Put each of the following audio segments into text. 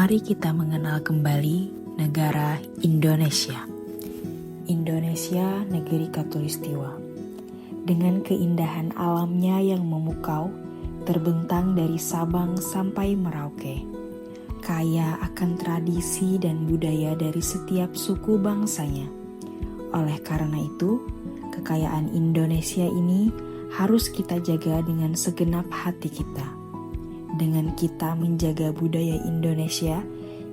Mari kita mengenal kembali negara Indonesia. Indonesia, negeri khatulistiwa. Dengan keindahan alamnya yang memukau, terbentang dari Sabang sampai Merauke. Kaya akan tradisi dan budaya dari setiap suku bangsanya. Oleh karena itu, kekayaan Indonesia ini harus kita jaga dengan segenap hati kita. Dengan kita menjaga budaya Indonesia,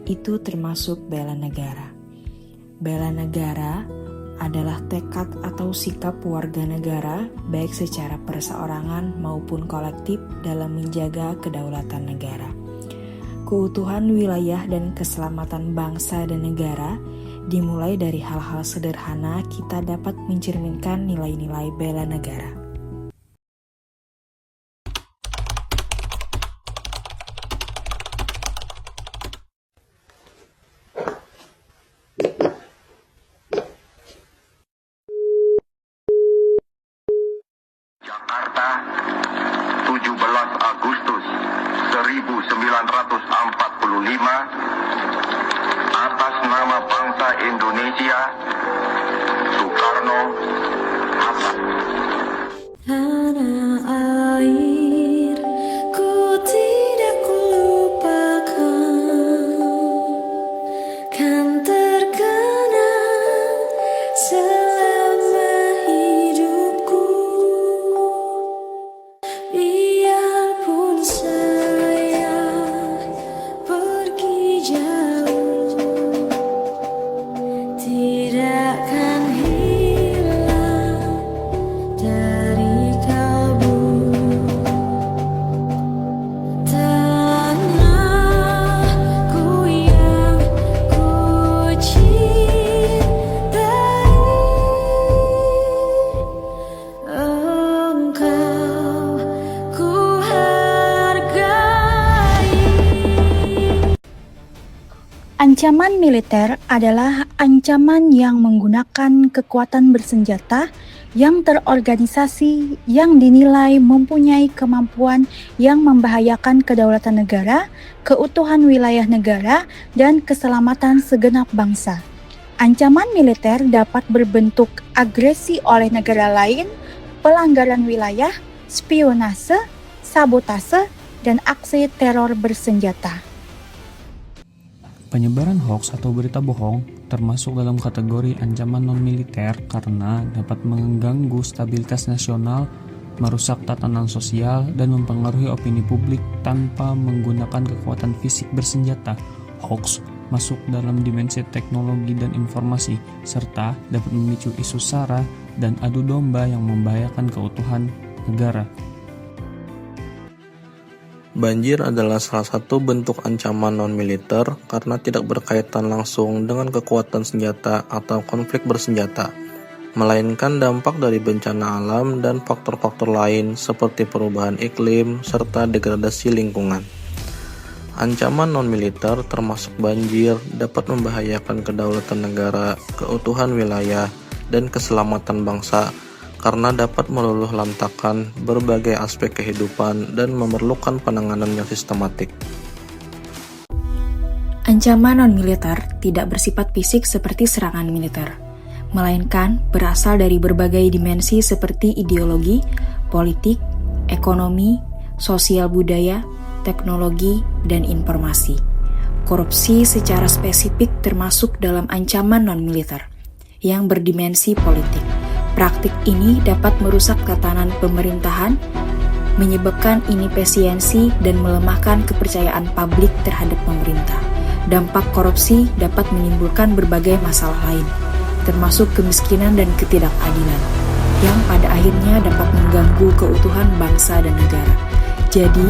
itu termasuk bela negara. Bela negara adalah tekad atau sikap warga negara, baik secara perseorangan maupun kolektif dalam menjaga kedaulatan negara. Keutuhan wilayah dan keselamatan bangsa dan negara dimulai dari hal-hal sederhana kita dapat mencerminkan nilai-nilai bela negara. Jakarta, 17 Agustus 1945, atas nama bangsa Indonesia, Soekarno, Hatta. Tanah air, ku tidak lupakan, kan terkenang selama hidupku. Biarpun saya pergi jauh, tidak akan hilang dari kalbu. Tanahku yang ku cintai, engkau ku hargai. Ancaman militer adalah ancaman yang menggunakan kekuatan bersenjata yang terorganisasi yang dinilai mempunyai kemampuan yang membahayakan kedaulatan negara, keutuhan wilayah negara, dan keselamatan segenap bangsa. Ancaman militer dapat berbentuk agresi oleh negara lain, pelanggaran wilayah, spionase, sabotase, dan aksi teror bersenjata. Penyebaran hoaks atau berita bohong termasuk dalam kategori ancaman non-militer karena dapat mengganggu stabilitas nasional, merusak tatanan sosial, dan mempengaruhi opini publik tanpa menggunakan kekuatan fisik bersenjata. Hoaks masuk dalam dimensi teknologi dan informasi, serta dapat memicu isu sara dan adu domba yang membahayakan keutuhan negara. Banjir adalah salah satu bentuk ancaman non-militer karena tidak berkaitan langsung dengan kekuatan senjata atau konflik bersenjata, melainkan dampak dari bencana alam dan faktor-faktor lain seperti perubahan iklim serta degradasi lingkungan. Ancaman non-militer termasuk banjir dapat membahayakan kedaulatan negara, keutuhan wilayah, dan keselamatan bangsa karena dapat meluluh lantakan berbagai aspek kehidupan dan memerlukan penanganan yang sistematik. Ancaman non-militer tidak bersifat fisik seperti serangan militer, melainkan berasal dari berbagai dimensi seperti ideologi, politik, ekonomi, sosial budaya, teknologi, dan informasi. Korupsi secara spesifik termasuk dalam ancaman non-militer yang berdimensi politik. Praktik ini dapat merusak tatanan pemerintahan, menyebabkan inefisiensi, dan melemahkan kepercayaan publik terhadap pemerintah. Dampak korupsi dapat menimbulkan berbagai masalah lain, termasuk kemiskinan dan ketidakadilan, yang pada akhirnya dapat mengganggu keutuhan bangsa dan negara. Jadi,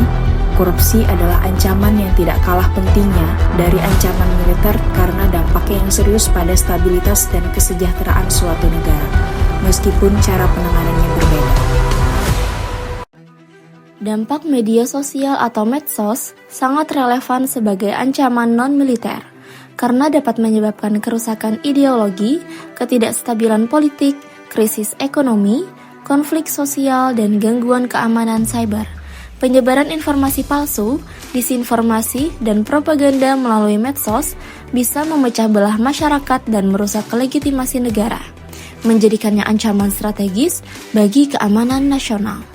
korupsi adalah ancaman yang tidak kalah pentingnya dari ancaman militer karena dampaknya yang serius pada stabilitas dan kesejahteraan suatu negara, meskipun cara penanganannya berbeda. Dampak media sosial atau medsos sangat relevan sebagai ancaman non-militer karena dapat menyebabkan kerusakan ideologi, ketidakstabilan politik, krisis ekonomi, konflik sosial, dan gangguan keamanan cyber. Penyebaran informasi palsu, disinformasi, dan propaganda melalui medsos bisa memecah belah masyarakat dan merusak legitimasi negara, menjadikannya ancaman strategis bagi keamanan nasional.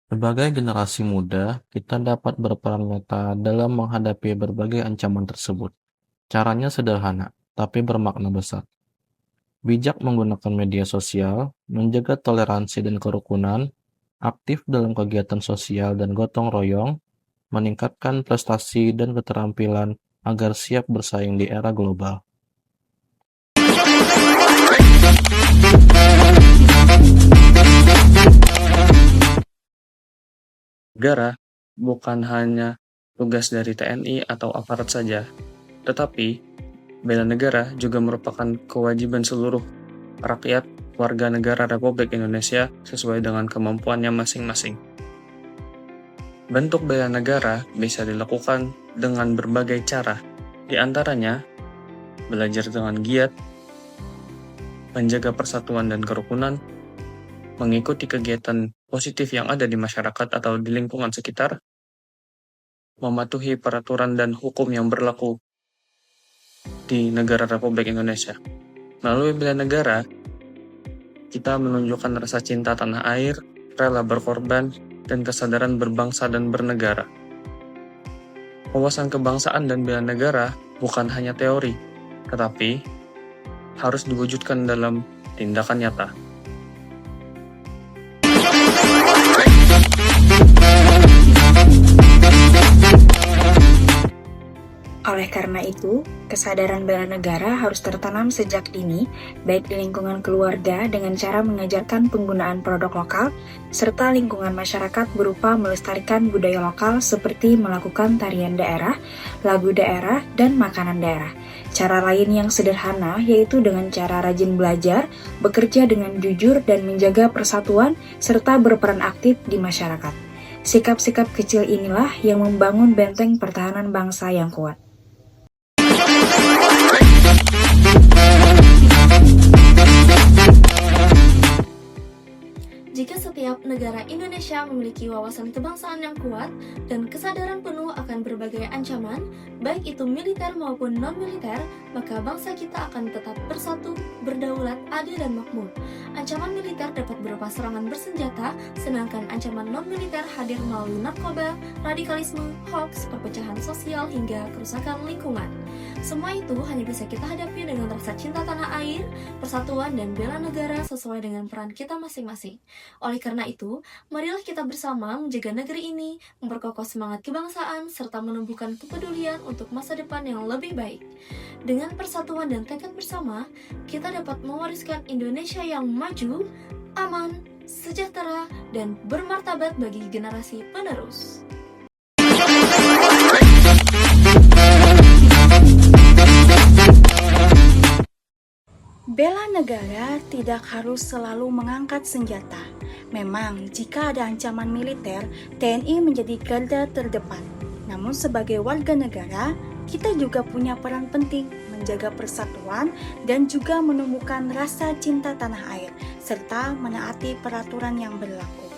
Sebagai generasi muda, kita dapat berperan nyata dalam menghadapi berbagai ancaman tersebut. Caranya sederhana, tapi bermakna besar. Bijak menggunakan media sosial, menjaga toleransi dan kerukunan, aktif dalam kegiatan sosial dan gotong royong, meningkatkan prestasi dan keterampilan agar siap bersaing di era global. Negara bukan hanya tugas dari TNI atau aparat saja, tetapi bela negara juga merupakan kewajiban seluruh rakyat warga negara Republik Indonesia sesuai dengan kemampuannya masing-masing. Bentuk bela negara bisa dilakukan dengan berbagai cara, di antaranya belajar dengan giat, menjaga persatuan dan kerukunan, mengikuti kegiatan positif yang ada di masyarakat atau di lingkungan sekitar, mematuhi peraturan dan hukum yang berlaku di negara Republik Indonesia. Melalui bela negara, kita menunjukkan rasa cinta tanah air, rela berkorban, dan kesadaran berbangsa dan bernegara. Wawasan kebangsaan dan bela negara bukan hanya teori, tetapi harus diwujudkan dalam tindakan nyata. Oleh karena itu, kesadaran bela negara harus tertanam sejak dini, baik di lingkungan keluarga dengan cara mengajarkan penggunaan produk lokal, serta lingkungan masyarakat berupa melestarikan budaya lokal seperti melakukan tarian daerah, lagu daerah, dan makanan daerah. Cara lain yang sederhana yaitu dengan cara rajin belajar, bekerja dengan jujur dan menjaga persatuan, serta berperan aktif di masyarakat. Sikap-sikap kecil inilah yang membangun benteng pertahanan bangsa yang kuat. Jika setiap negara Indonesia memiliki wawasan kebangsaan yang kuat dan kesadaran penuh akan berbagai ancaman, baik itu militer maupun non-militer, maka bangsa kita akan tetap bersatu, berdaulat, adil, dan makmur. Ancaman militer dapat berupa serangan bersenjata, sedangkan ancaman non-militer hadir melalui narkoba, radikalisme, hoax, perpecahan sosial, hingga kerusakan lingkungan. Semua itu hanya bisa kita hadapi dengan rasa cinta tanah air, persatuan, dan bela negara sesuai dengan peran kita masing-masing. Oleh karena itu, marilah kita bersama menjaga negeri ini, memperkokoh semangat kebangsaan, serta menumbuhkan kepedulian untuk masa depan yang lebih baik. Dengan persatuan dan tekad bersama, kita dapat mewariskan Indonesia yang maju, aman, sejahtera, dan bermartabat bagi generasi penerus. Bela negara tidak harus selalu mengangkat senjata. Memang, jika ada ancaman militer, TNI menjadi garda terdepan. Namun sebagai warga negara, kita juga punya peran penting menjaga persatuan dan juga menumbuhkan rasa cinta tanah air, serta menaati peraturan yang berlaku.